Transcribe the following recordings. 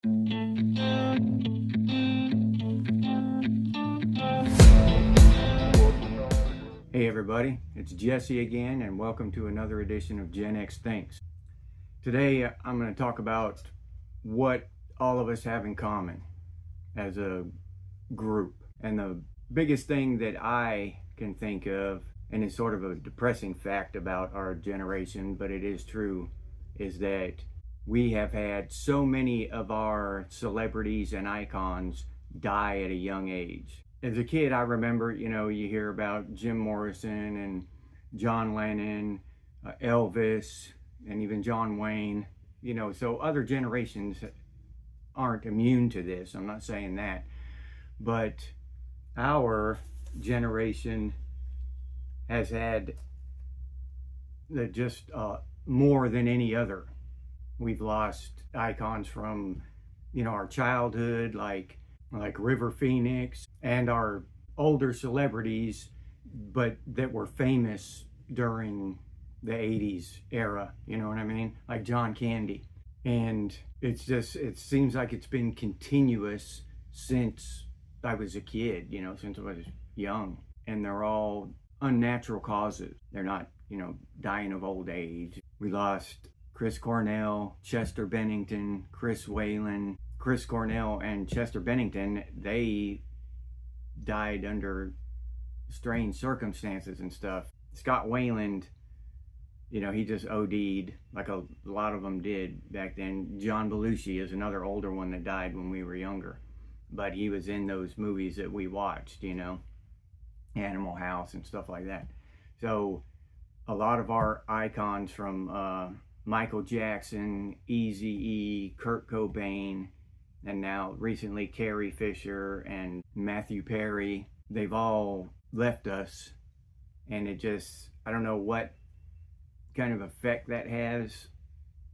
Hey everybody, it's Jesse again, and welcome to another edition of Genex Thinks. Today I'm going to talk about what all of us have in common as a group. And the biggest thing that I can think of, and it's sort of a depressing fact about our generation, but it is true, is that we have had so many of our celebrities and icons die at a young age. As a kid, I remember, you hear about Jim Morrison and John Lennon, Elvis, and even John Wayne. So other generations aren't immune to this. I'm not saying that. But our generation has had just more than any other. We've lost icons from, our childhood, like River Phoenix, and our older celebrities, but that were famous during the 80s era, you know what I mean? Like John Candy. And it seems like it's been continuous since I was a kid, since I was young. And they're all unnatural causes. They're not, dying of old age. We lost Chris Cornell, Chester Bennington, Chris Whalen. Chris Cornell and Chester Bennington, they died under strange circumstances and stuff. Scott Wayland, he just OD'd, like a lot of them did back then. John Belushi is another older one that died when we were younger. But he was in those movies that we watched, Animal House and stuff like that. So a lot of our icons from Michael Jackson, Eazy-E, Kurt Cobain, and now recently Carrie Fisher and Matthew Perry, they've all left us. And I don't know what kind of effect that has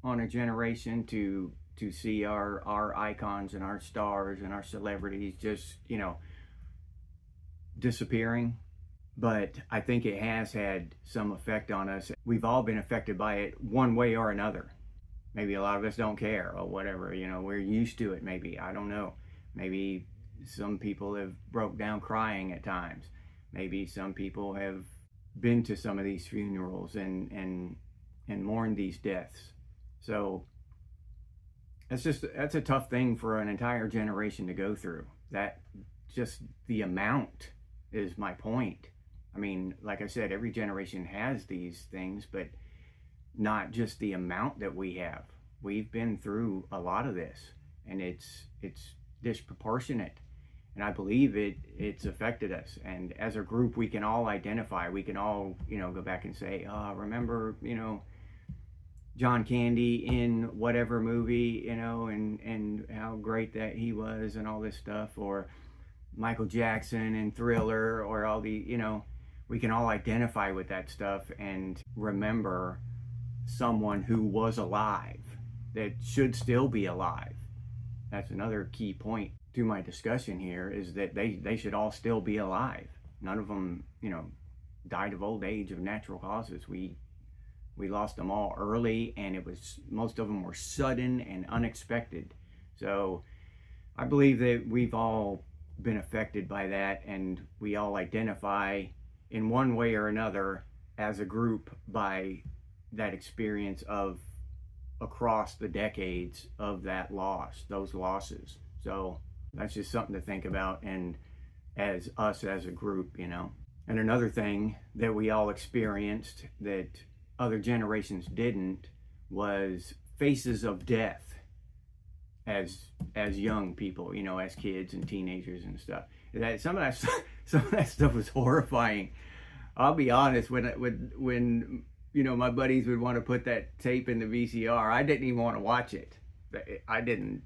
on a generation to see our icons and our stars and our celebrities just, disappearing. But I think it has had some effect on us. We've all been affected by it one way or another. Maybe a lot of us don't care or whatever, we're used to it maybe, I don't know. Maybe some people have broke down crying at times. Maybe some people have been to some of these funerals and mourned these deaths. So that's a tough thing for an entire generation to go through. That just the amount is my point. I mean, like I said, every generation has these things, but not just the amount that we have. We've been through a lot of this, and it's disproportionate. And I believe it's affected us. And as a group, we can all identify. We can all, go back and say, remember, John Candy in whatever movie, and how great that he was and all this stuff, or Michael Jackson in Thriller, or all the, we can all identify with that stuff and remember someone who was alive that should still be alive. That's another key point to my discussion here, is that they should all still be alive. None of them, died of old age of natural causes. We lost them all early, and most of them were sudden and unexpected. So I believe that we've all been affected by that, and we all identify in one way or another as a group by that experience of across the decades of that loss, those losses. So that's just something to think about, and as us as a group, And another thing that we all experienced that other generations didn't was faces of death as young people, as kids and teenagers and stuff. Some of that stuff was horrifying. I'll be honest, when my buddies would want to put that tape in the VCR, I didn't even want to watch it. I didn't.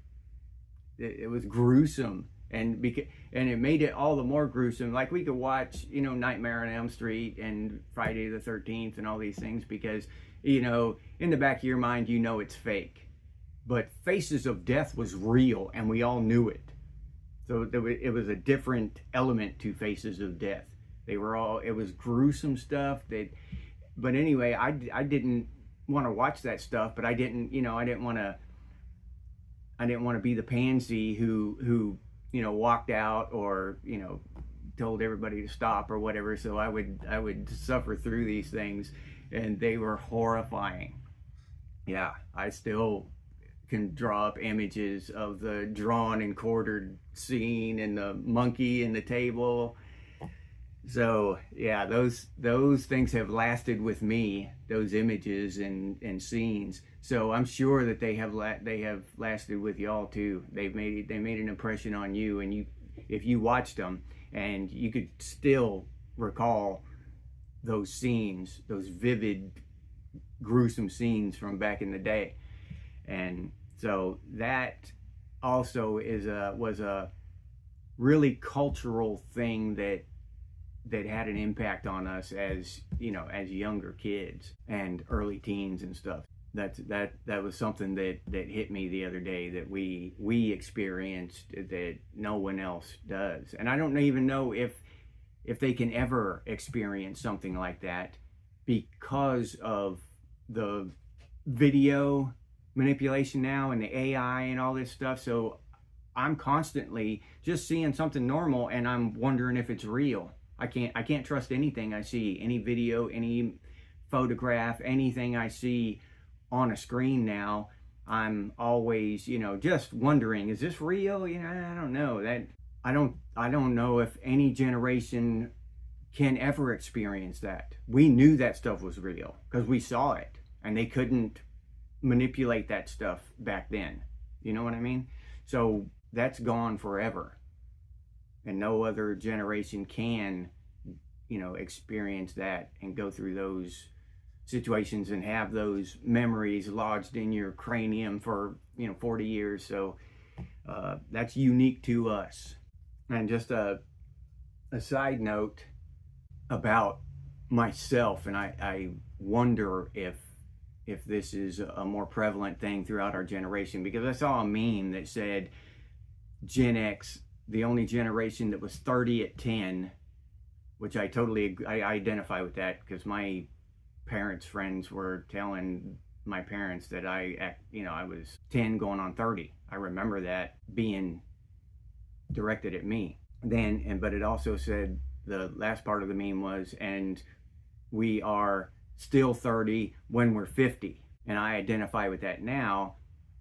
It was gruesome, and it made it all the more gruesome. Like, we could watch, Nightmare on Elm Street and Friday the 13th and all these things because, in the back of your mind, it's fake. But Faces of Death was real, and we all knew it. So it was a different element to Faces of Death. It was gruesome stuff but anyway, I didn't want to watch that stuff, but I didn't want to I didn't want to be the pansy who walked out, or told everybody to stop or whatever. So I would suffer through these things, and they were horrifying. Yeah, I still can draw up images of the drawn and quartered scene and the monkey in the table. So yeah, those things have lasted with me, those images and scenes. So I'm sure that they have lasted with y'all too. They made an impression on you, and if you watched them and you could still recall those scenes, those vivid, gruesome scenes from back in the day. And so that also was a really cultural thing that had an impact on us as younger kids and early teens and stuff. That was something that hit me the other day, that we experienced that no one else does. And I don't even know if they can ever experience something like that because of the video manipulation now and the AI and all this stuff. So I'm constantly just seeing something normal and I'm wondering if it's real. I can't trust anything I see, any video, any photograph, anything I see on a screen now. I'm always, just wondering, is this real? I don't know. I don't know if any generation can ever experience that. We knew that stuff was real because we saw it, and they couldn't manipulate that stuff back then. You know what I mean? So that's gone forever. And no other generation can, experience that and go through those situations and have those memories lodged in your cranium for, 40 years. So that's unique to us. And just a side note about myself, and I wonder if this is a more prevalent thing throughout our generation, because I saw a meme that said Genex, the only generation that was 30 at 10, which I identify with that, because my parents' friends were telling my parents that I was 10 going on 30. I remember that being directed at me then, but it also said, the last part of the meme was, and we are still 30 when we're 50. And I identify with that now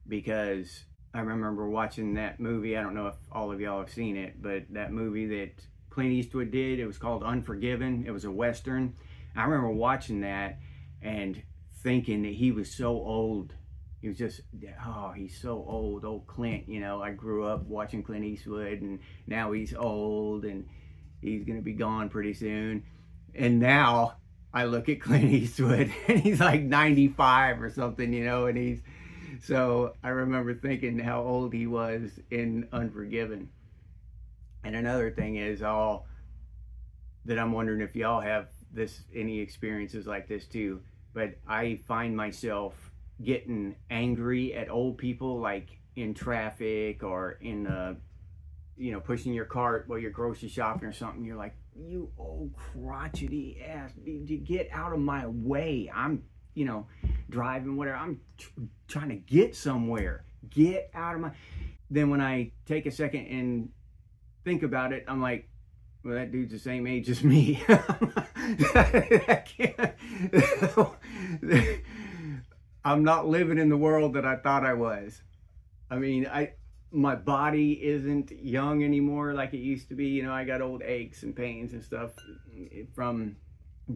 because I remember watching that movie. I don't know if all of y'all have seen it, but that movie that Clint Eastwood did, it was called Unforgiven. It was a Western. I remember watching that and thinking that he was so old. He was just, he's so old, old Clint. I grew up watching Clint Eastwood, and now he's old and he's going to be gone pretty soon. And now I look at Clint Eastwood and he's like 95 or something, and so I remember thinking how old he was in Unforgiven. And another thing is that I'm wondering if y'all have any experiences like this too, but I find myself getting angry at old people, like in traffic or in pushing your cart while you're grocery shopping or something. You're like, you old crotchety ass, get out of my way. I'm driving, whatever. I'm trying to get somewhere. Get out of my... Then when I take a second and think about it, I'm like, well, that dude's the same age as me. I'm not living in the world that I thought I was. I mean, my body isn't young anymore like it used to be. I got old aches and pains and stuff from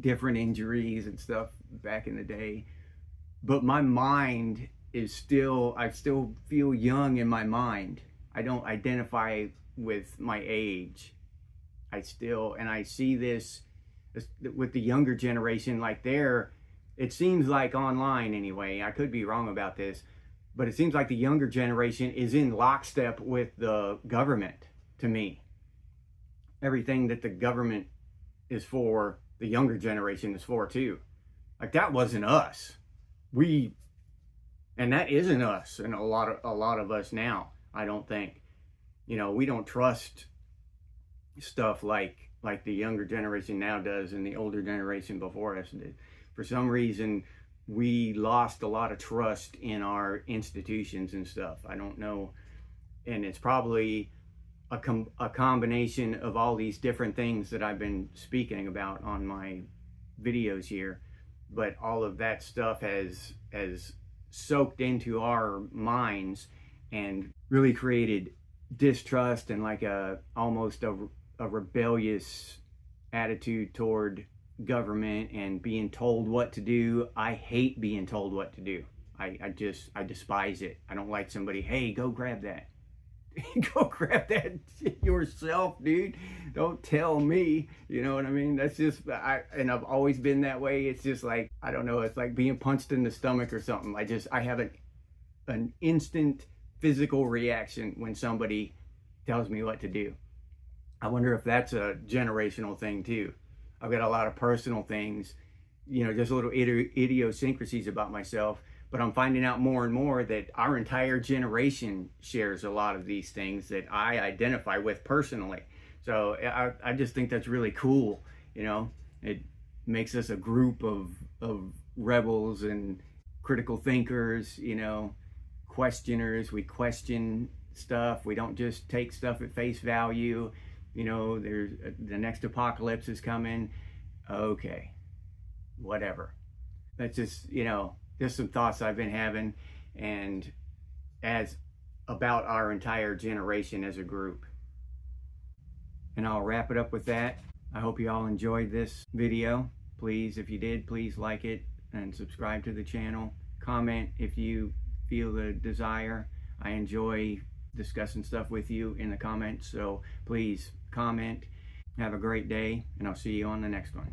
different injuries and stuff back in the day. But my mind is I still feel young in my mind. I don't identify with my age. I see this with the younger generation, like it seems like online anyway, I could be wrong about this, but it seems like the younger generation is in lockstep with the government to me. Everything that the government is for, the younger generation is for too. Like, that wasn't us. And that isn't us, and a lot of us now, I don't think. We don't trust stuff like the younger generation now does and the older generation before us did. For some reason, we lost a lot of trust in our institutions and stuff. I don't know, and it's probably a combination of all these different things that I've been speaking about on my videos here, but all of that stuff has soaked into our minds and really created distrust and like almost a rebellious attitude toward government and being told what to do. I hate being told what to do. I despise it. I don't like somebody, hey, go grab that. Go grab that yourself, dude. Don't tell me. You know what I mean? That's just, and I've always been that way. It's just like, I don't know, it's like being punched in the stomach or something. I have an instant physical reaction when somebody tells me what to do. I wonder if that's a generational thing too. I've got a lot of personal things, you know, just little idiosyncrasies about myself. But I'm finding out more and more that our entire generation shares a lot of these things that I identify with personally. So I just think that's really cool. You know, it makes us a group of rebels and critical thinkers, you know, questioners. We question stuff. We don't just take stuff at face value. You know, there's the next apocalypse is coming. Okay, whatever. That's just, you know, just some thoughts I've been having, and as about our entire generation as a group. And I'll wrap it up with that. I hope you all enjoyed this video. Please, if you did, please like it and subscribe to the channel. Comment if you feel the desire. I enjoy discussing stuff with you in the comments, so please comment. Have a great day, and I'll see you on the next one.